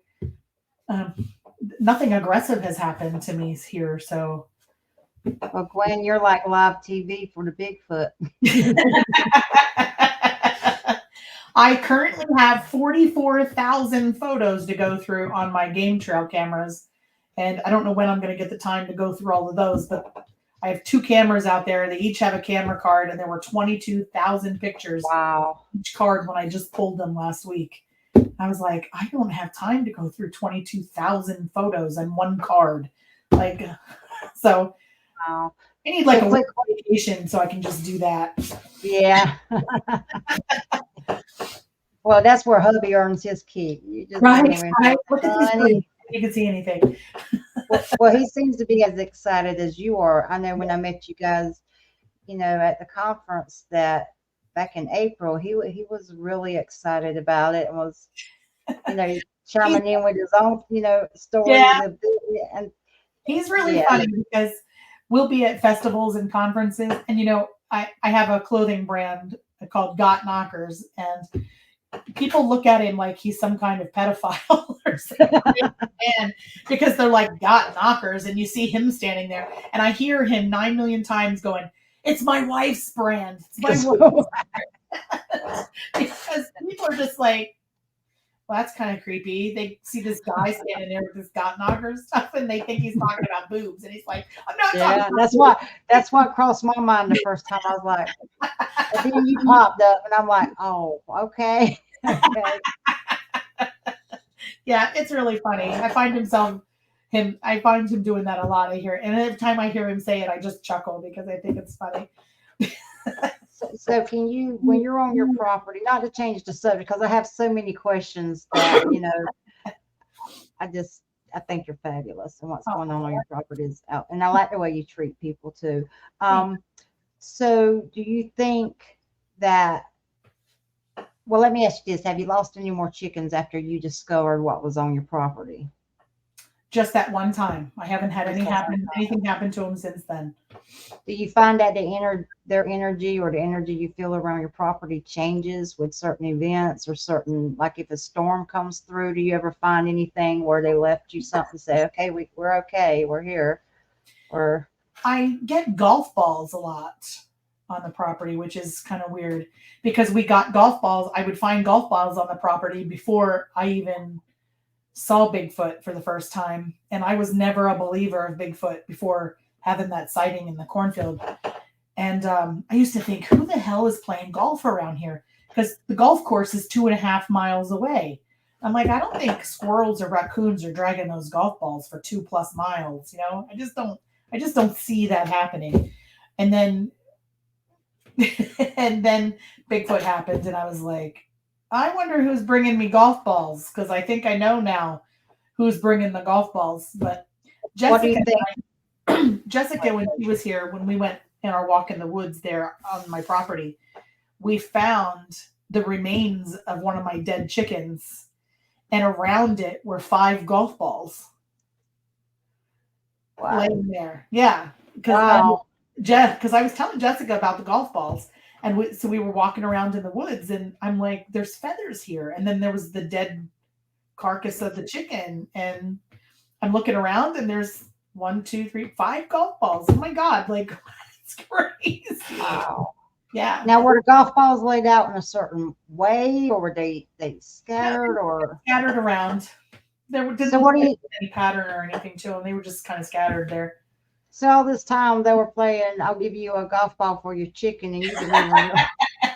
nothing aggressive has happened to me here. So, well, Gwen, you're like live TV for the Bigfoot. I currently have 44,000 photos to go through on my game trail cameras. And I don't know when I'm going to get the time to go through all of those, but I have 2 cameras out there. They each have a camera card, and there were 22,000 pictures. Wow. Each card when I just pulled them last week. I was like, I don't have time to go through 22,000 photos on one card. Like, so wow. I need like a quick vacation so I can just do that. Yeah. Well, that's where hubby earns his keep. You just right. Look at this. You can see anything. Well, he seems to be as excited as you are. I know when I met you guys, at the conference that back in April, he was really excited about it and was, chiming in with his own, stories. Yeah. And he's really funny because we'll be at festivals and conferences, and I have a clothing brand called Got Knockers, and people look at him like he's some kind of pedophile or something. And because they're like Got Knockers, and you see him standing there, and I hear him 9 million times going, "It's my wife's brand. It's my wife's brand." Because people are just like, well, that's kind of creepy. They see this guy standing there with this Got Knockers stuff, and they think he's talking about boobs, and he's like, "I'm not talking about boobs." That's what crossed my mind the first time. I was like, and then you popped up, and I'm like, oh, okay. Okay. Yeah, it's really funny. I find him doing that a lot. I hear, and every time I hear him say it, I just chuckle because I think it's funny. So can you, when you're on your property, not to change the subject, because I have so many questions that, I think you're fabulous and what's going on your property is out. And I like the way you treat people too. So do you think that Well, let me ask you this. Have you lost any more chickens after you discovered what was on your property? Just that one time. I haven't had Just that one time. anything happen to them since then. Do you find that their energy or the energy you feel around your property changes with certain events or certain, like if a storm comes through, do you ever find anything where they left you something to say, okay, we're okay, we're here? Or, I get golf balls a lot on the property, which is kind of weird because we got golf balls. I would find golf balls on the property before I even saw Bigfoot for the first time. And I was never a believer of Bigfoot before having that sighting in the cornfield. And I used to think, who the hell is playing golf around here? Because the golf course is 2.5 miles away. I'm like, I don't think squirrels or raccoons are dragging those golf balls for 2+ miles. I just don't see that happening. And then, and then Bigfoot happened, and I was like, I wonder who's bringing me golf balls because I think I know now who's bringing the golf balls. But what do you Jessica, think? Jessica, when she was here, when we went in our walk in the woods there on my property, we found the remains of one of my dead chickens, and around it were 5 golf balls Wow. laying there. Yeah, because Wow. I was telling Jessica about the golf balls, and so we were walking around in the woods, and I'm like, "There's feathers here," and then there was the dead carcass of the chicken, and I'm looking around, and there's 1, 2, 3, 5 golf balls. Oh my god! Like it's crazy. Wow. Yeah. Now, were the golf balls laid out in a certain way, or were they scattered, or? Scattered around. There didn't So look what do like you? any pattern or anything to them. They were just kind of scattered there. So all this time they were playing, I'll give you a golf ball for your chicken, and you didn't even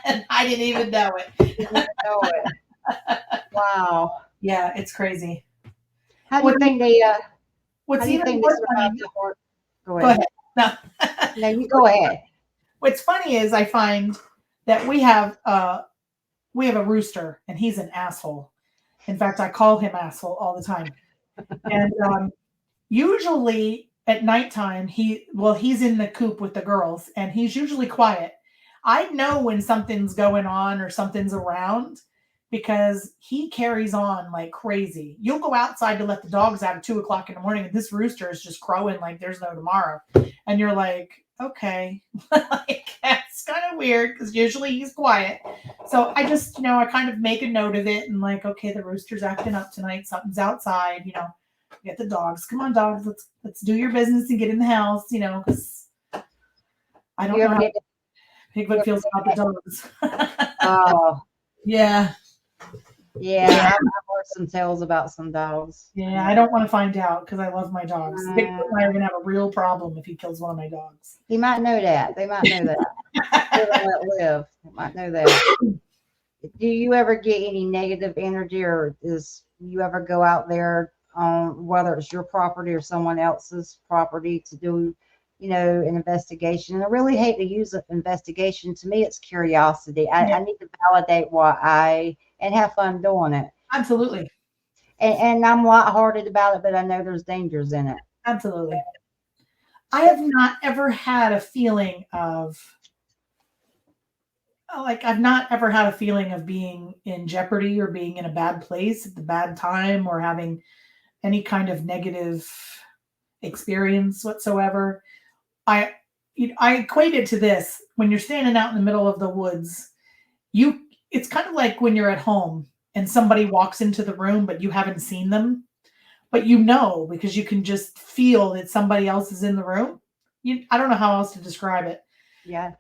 And I didn't even know it. didn't even know it. Wow. Yeah, it's crazy. How do What you think they? How What's do you even think they more survived funny? the horde? Go Go ahead. ahead. No. No, you go ahead. What's funny is I find that we have a rooster, and he's an asshole. In fact, I call him asshole all the time. And usually at nighttime, he's in the coop with the girls, and he's usually quiet. I know when something's going on or something's around because he carries on like crazy. You'll go outside to let the dogs out at 2 o'clock in the morning, and this rooster is just crowing like there's no tomorrow. And you're like, okay, like, that's kind of weird because usually he's quiet. So I just, I kind of make a note of it and like, okay, the rooster's acting up tonight. Something's outside, get the dogs. Come on, dogs. Let's do your business and get in the house, because I don't You know ever how get? Bigfoot feels about the dogs. Oh, Yeah. yeah. I've heard some tales about some dogs. Yeah, I don't want to find out because I love my dogs. Bigfoot Uh, and I are gonna have a real problem if he kills one of my dogs. he might know that. They might know that. Live and let live. They might know that. Do you ever get any negative energy, or is you ever go out there on whether it's your property or someone else's property to do, an investigation? And I really hate to use an investigation. To me, it's curiosity. Yeah, I need to validate and have fun doing it. absolutely. And I'm lighthearted about it, but I know there's dangers in it. Absolutely. I have not ever had a feeling of I've not ever had a feeling of being in jeopardy or being in a bad place at the bad time or having any kind of negative experience whatsoever. I I equate it to this: when you're standing out in the middle of the woods, it's kind of like when you're at home and somebody walks into the room but you haven't seen them, but because you can just feel that somebody else is in the room. I don't know how else to describe it. Yeah.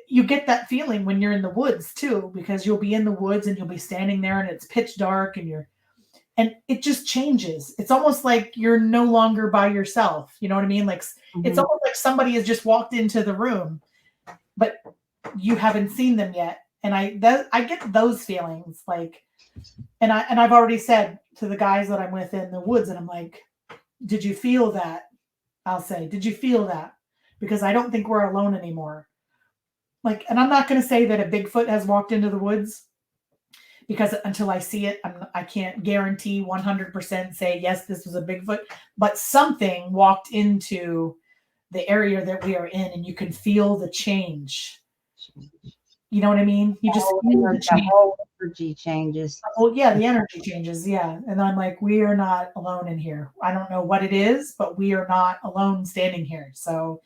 You get that feeling when you're in the woods too, because you'll be in the woods and you'll be standing there and it's pitch dark and it just changes. It's almost like you're no longer by yourself. You know what I mean? Like it's Hmm. almost like somebody has just walked into the room, but you haven't seen them yet. And I get those feelings like, and I've already said to the guys that I'm with in the woods, and I'm like, did you feel that? I'll say, did you feel that? Because I don't think we're alone anymore. Like, and I'm not going to say that a Bigfoot has walked into the woods because until I see it, I can't guarantee 100% say, yes, this was a Bigfoot, but something walked into the area that we are in and you can feel the change. You know what I mean? You just feel the The change. whole energy changes. Oh yeah, the energy changes. Yeah. And I'm like, we are not alone in here. I don't know what it is, but we are not alone standing here. So,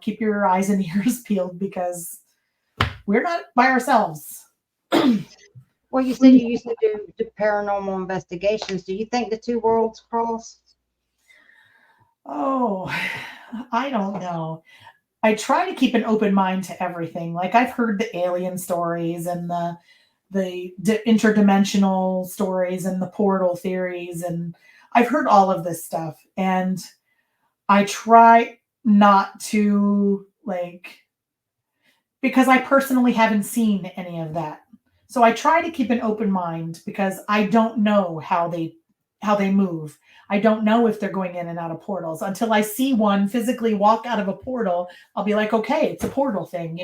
keep your eyes and ears peeled because we're not by ourselves. Well, you said you used to do paranormal investigations. Do you think the two worlds cross? Oh, I don't know. I try to keep an open mind to everything. Like I've heard the alien stories and the interdimensional stories and the portal theories, and I've heard all of this stuff, and I try not to, like, because I personally haven't seen any of that. So I try to keep an open mind because I don't know how they move. I don't know if they're going in and out of portals until I see one physically walk out of a portal. I'll be like, okay, it's a portal thing.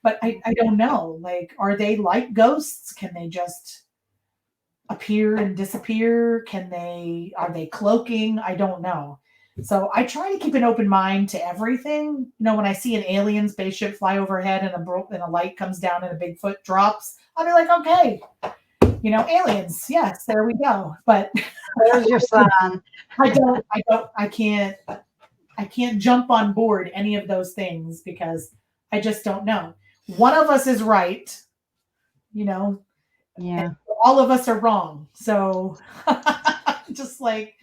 But I don't know. Like, are they like ghosts? Can they just appear and disappear? Are they cloaking? I don't know. So I try to keep an open mind to everything. When I see an alien spaceship fly overhead and a light comes down and a Bigfoot drops, I'll be like, okay, aliens. Yes, there we go. But There's your sign. I can't jump on board any of those things because I just don't know. One of us is right, and Yeah. all of us are wrong. So just like,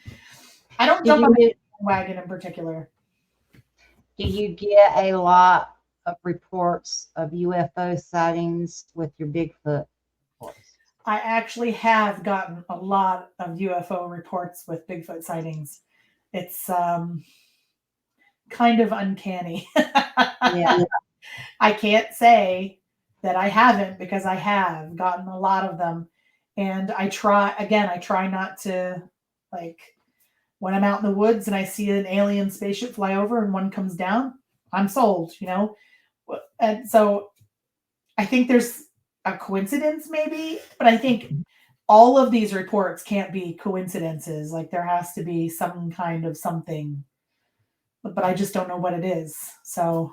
I don't Do jump on you the wagon in particular. do you get a lot of reports of UFO sightings with your Bigfoot reports? I actually have gotten a lot of UFO reports with Bigfoot sightings. It's kind of uncanny. Yeah. I can't say that I haven't because I have gotten a lot of them. And I try not to, like, when I'm out in the woods and I see an alien spaceship fly over and one comes down, I'm sold. And so I think there's a coincidence maybe, but I think all of these reports can't be coincidences. Like there has to be some kind of something, but I just don't know what it is. So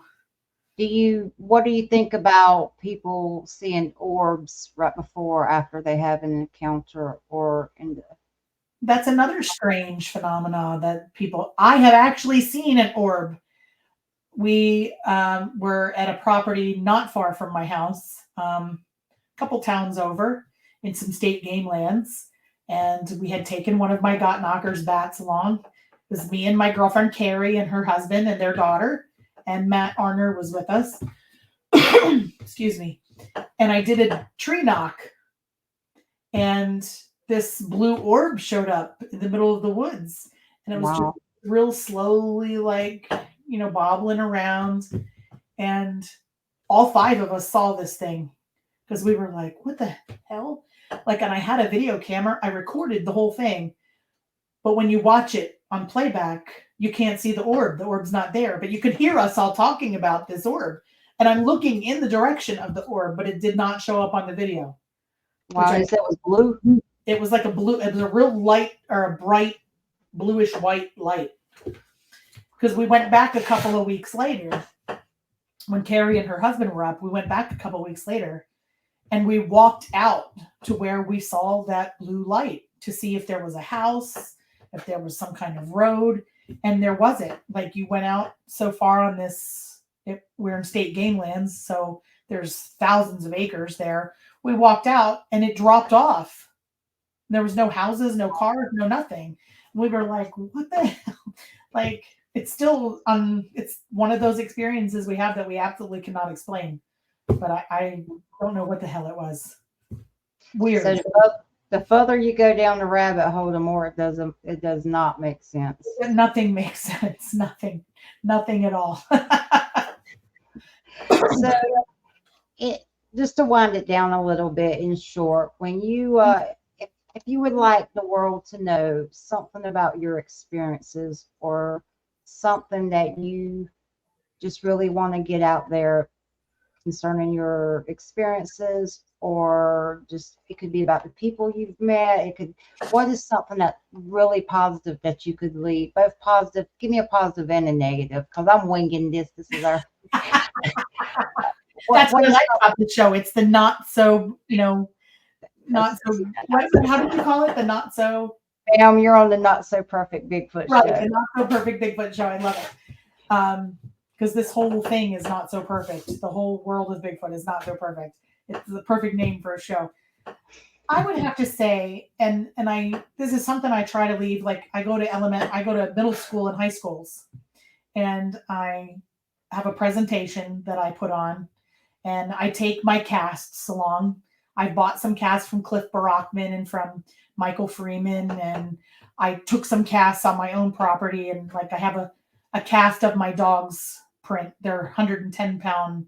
What do you think about people seeing orbs right before or after they have an encounter or in the that's another strange phenomena that I have actually seen an orb. We were at a property not far from my house, a couple towns over in some state game lands. And we had taken one of my got knockers bats along. It was me and my girlfriend Carrie and her husband and their daughter. And Matt Arner was with us. Excuse me. And I did a tree knock. And this blue orb showed up in the middle of the woods. And it was just real slowly, like, bobbling around. And all five of us saw this thing because we were like, what the hell? Like, and I had a video camera. I recorded the whole thing. But when you watch it on playback, you can't see the orb. The orb's not there. But you could hear us all talking about this orb. And I'm looking in the direction of the orb, but it did not show up on the video. Wow, you said it was blue? It was like it was a real light or a bright bluish white light. Because we went back a couple of weeks later when Carrie and her husband were up. We went back a couple of weeks later and we walked out to where we saw that blue light to see if there was a house, if there was some kind of road. And there wasn't. Like, you went out so far on this, we're in state game lands, so there's thousands of acres there. We walked out and it dropped off. There was no houses, no cars, no nothing. We were like, what the hell? Like, it's still it's one of those experiences we have that we absolutely cannot explain. But I don't know what the hell it was. Weird. So the further you go down the rabbit hole, the more it does not make sense. Nothing makes sense. Nothing at all. So just to wind it down a little bit in short, when you if you would like the world to know something about your experiences or something that you just really want to get out there concerning your experiences, or just it could be about the people you've met, what is something that really positive that you could leave, both positive, give me a positive and a negative, because I'm winging this is our That's what what I is like about the show. It's the not so, not that's, so. What is it? How did you call it? The not so. Pam, you're on the not so perfect Bigfoot Right, show. the not so perfect Bigfoot show. I love it. Because this whole thing is not so perfect. The whole world of Bigfoot is not so perfect. It's the perfect name for a show. I would have to say, and I this is something I try to leave. Like I go to middle school and high schools, and I have a presentation that I put on, and I take my casts along. I bought some casts from Cliff Barackman and from Michael Freeman, and I took some casts on my own property, and like I have a cast of my dog's print. They're 110-pound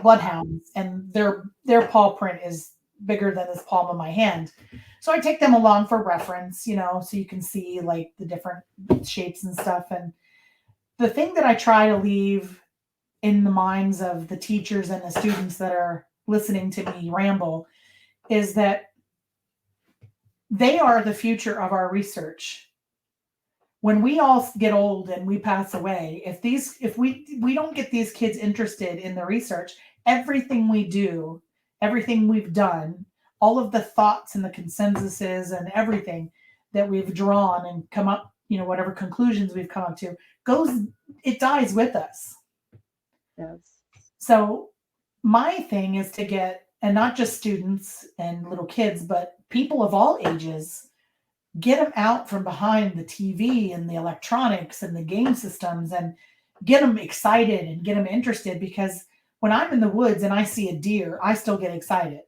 bloodhounds, and their paw print is bigger than this palm of my hand. So I take them along for reference, so you can see like the different shapes and stuff. And the thing that I try to leave in the minds of the teachers and the students that are listening to me ramble is that they are the future of our research. When we all get old and we pass away, if we don't get these kids interested in the research, everything we do, everything we've done, all of the thoughts and the consensuses and everything that we've drawn and come up, whatever conclusions we've come up to it dies with us. Yes. So my thing is to get, and not just students and little kids, but people of all ages, get them out from behind the TV and the electronics and the game systems and get them excited and get them interested. Because when I'm in the woods and I see a deer, I still get excited.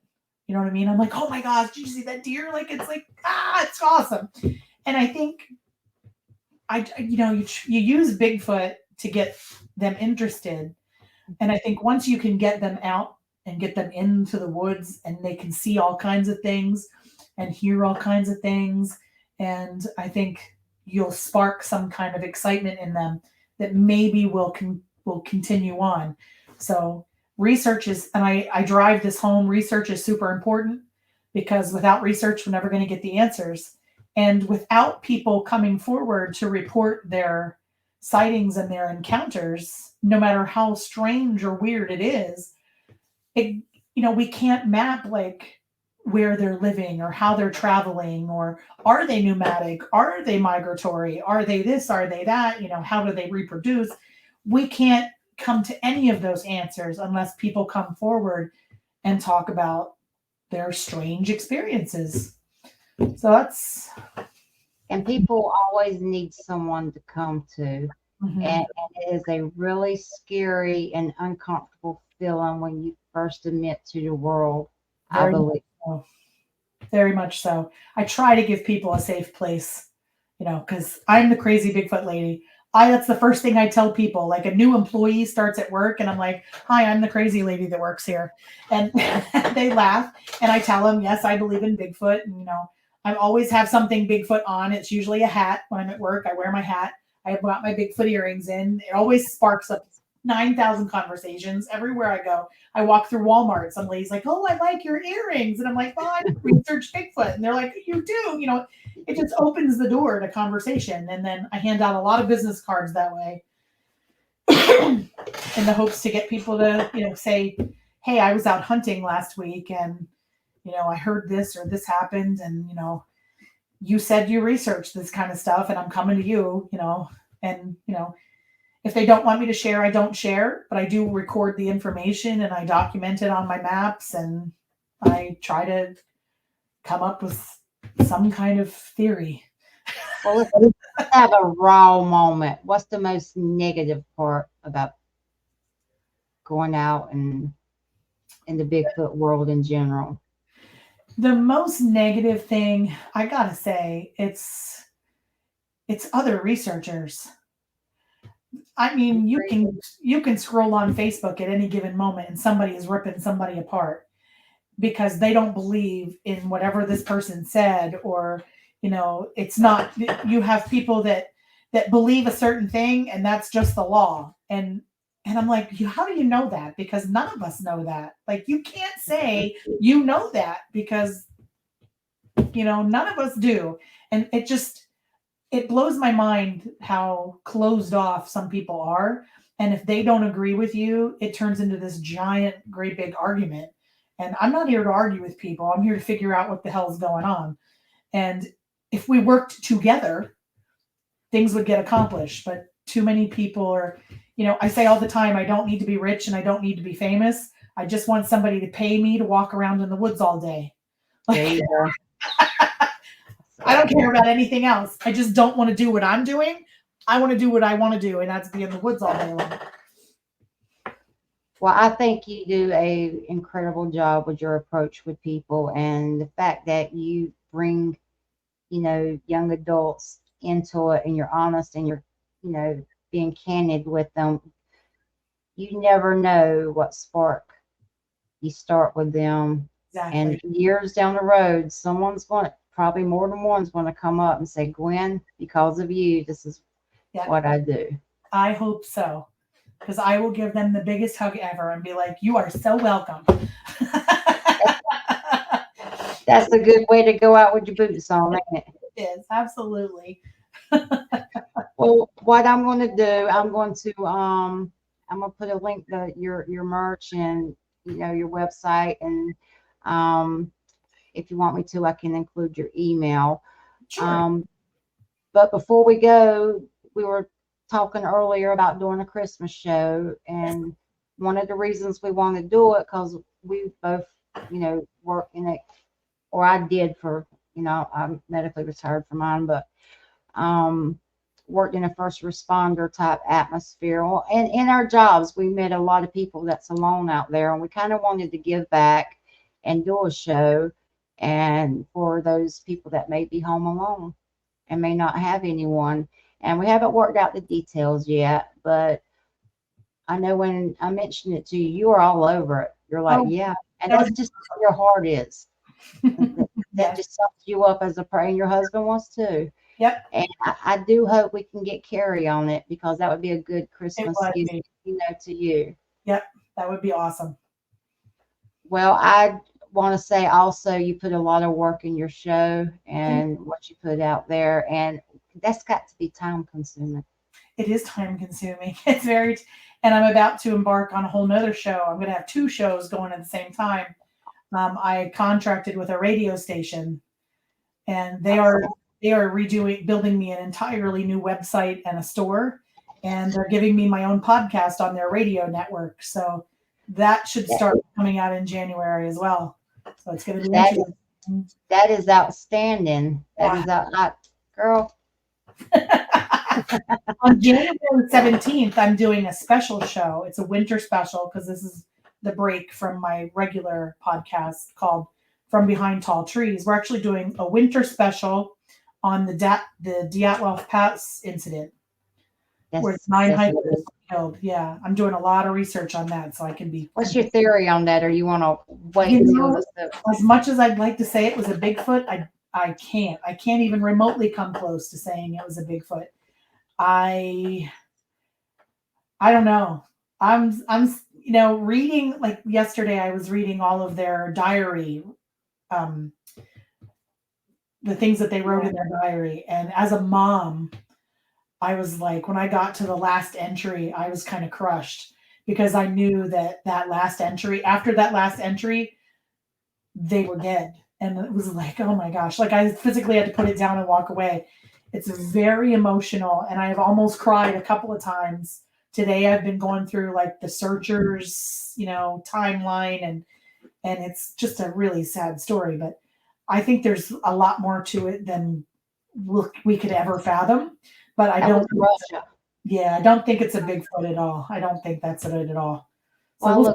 You know what I mean? I'm like, oh my gosh, did you see that deer? Like, it's awesome. And I think you use Bigfoot to get them interested. And I think once you can get them out and get them into the woods and they can see all kinds of things and hear all kinds of things, and I think you'll spark some kind of excitement in them that maybe will continue on. So research is, and I drive this home, research is super important, because without research, we're never going to get the answers. And without people coming forward to report their sightings and their encounters, no matter how strange or weird it is, we can't map like where they're living or how they're traveling, or are they nomadic? Are they migratory? Are they this? Are they that? How do they reproduce? We can't come to any of those answers unless people come forward and talk about their strange experiences. So that's. And people always need someone to come to. Mm-hmm. And it is a really scary and uncomfortable feeling when you first admit to the world, I believe. So. Very much so. I try to give people a safe place, because I'm the crazy Bigfoot lady. That's the first thing I tell people. Like a new employee starts at work and I'm like, hi, I'm the crazy lady that works here. And they laugh and I tell them, yes, I believe in Bigfoot. And, I always have something Bigfoot on. It's usually a hat. When I'm at work, I wear my hat. I have got my Bigfoot earrings in. It always sparks up 9,000 conversations everywhere I go. I walk through Walmart. Some lady's like, oh, I like your earrings. And I'm like, well, I researched Bigfoot. And they're like, you do. It just opens the door to conversation. And then I hand out a lot of business cards that way in the hopes to get people to, say, hey, I was out hunting last week and, I heard this or this happened. And, you said you researched this kind of stuff and I'm coming to you, and, if they don't want me to share, I don't share, but I do record the information and I document it on my maps and I try to come up with some kind of theory. Well, let's have a raw moment. What's the most negative part about going out and in the Bigfoot world in general? The most negative thing, I gotta say, it's other researchers. I mean, you can scroll on Facebook at any given moment and somebody is ripping somebody apart because they don't believe in whatever this person said, or it's not. You have people that believe a certain thing and that's just the law. And I'm like, how do you know that? Because none of us know that. Like, you can't say you know that because none of us do. And it just, it blows my mind how closed off some people are. And if they don't agree with you, it turns into this giant, great big argument. And I'm not here to argue with people. I'm here to figure out what the hell's going on. And if we worked together, things would get accomplished. But too many people are, I say all the time, I don't need to be rich and I don't need to be famous. I just want somebody to pay me to walk around in the woods all day. There you go. I don't care about anything else. I just don't want to do what I'm doing. I want to do what I want to do, and that's be in the woods all day long. Well, I think you do a incredible job with your approach with people, and the fact that you bring, young adults into it, and you're honest, and you're, being candid with them. You never know what spark you start with them. Exactly. And years down the road, probably more than one's going to come up and say, Gwen, because of you, this is what I do. I hope so, because I will give them the biggest hug ever and be like, you are so welcome. That's a good way to go out with your boots on, ain't it? It is, absolutely. Well, what I'm going to do, I'm going to put a link to your merch and your website, and if you want me to, I can include your email. Sure. But before we go, we were talking earlier about doing a Christmas show, and one of the reasons we want to do it because we both, work in it, or I did for, I'm medically retired from mine, but worked in a first responder type atmosphere. Well, and in our jobs, we met a lot of people that's alone out there, and we kind of wanted to give back and do a show, and for those people that may be home alone and may not have anyone. And we haven't worked out the details yet, but I know when I mentioned it to you, you are all over it. You're like, yeah. And that's just what your heart is. That just sums you up as a prayer, and your husband wants to. Yep. And I do hope we can get Carrie on it, because that would be a good Christmas gift, to you. Yep, that would be awesome. Well, I want to say also you put a lot of work in your show and what you put out there, and that's got to be time consuming. It is time consuming. It's very, and I'm about to embark on a whole nother show. I'm going to have 2 shows going at the same time. I contracted with a radio station, and they are building me an entirely new website and a store, and they're giving me my own podcast on their radio network. So that should start coming out in January as well. So it's going to be interesting. That is outstanding. That is out, girl. On January 17th, I'm doing a special show. It's a winter special because this is the break from my regular podcast called From Behind Tall Trees. We're actually doing a winter special on the Dyatlov Pass incident, where 9 hikers killed. Yeah, I'm doing a lot of research on that, so I can be. What's your theory on that? Or you want to wait until as much as I'd like to say it was a Bigfoot, I can't. I can't even remotely come close to saying it was a Bigfoot. I don't know. I'm reading, like yesterday I was reading all of their diary, the things that they wrote in their diary. And as a mom, I was like, when I got to the last entry, I was kind of crushed, because I knew that after that last entry, they were dead. And it was like, oh my gosh, like I physically had to put it down and walk away. It's very emotional, and I've almost cried a couple of times. Today I've been going through like the searchers, timeline, and it's just a really sad story. But I think there's a lot more to it than we could ever fathom. But I don't think it's a Bigfoot at all. I don't think that's it at all. So well,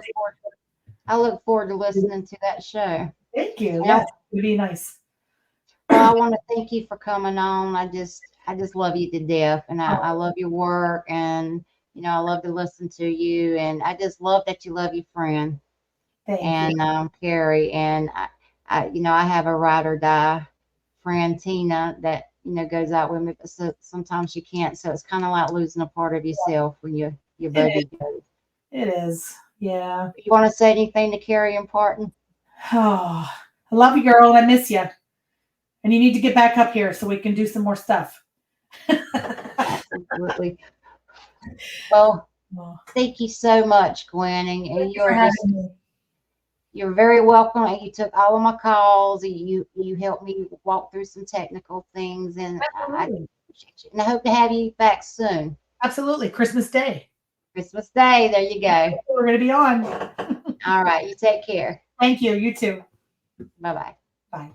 I look forward to listening to that show. Thank you. Yeah, it would be nice. Well, I want to thank you for coming on. I just love you to death, and I love your work, and I love to listen to you, and I just love that you love your friend. Thank you. Carrie, and I have a ride or die friend, Tina, that goes out with me, but sometimes she can't. So it's kind of like losing a part of yourself when your baby goes. It is, yeah. You want to say anything to Carrie and Parton? Oh, I love you, girl, and I miss you. And you need to get back up here so we can do some more stuff. Absolutely. Well, Well, thank you so much, Gwen. And thank you you for are having just, me. you're very welcome. And you took all of my calls. You helped me walk through some technical things, and I Absolutely. appreciate you. And I hope to have you back soon. Absolutely. Christmas Day. Christmas Day. There you go. We're going to be on. All right. You take care. Thank you. You too. Bye bye. Bye.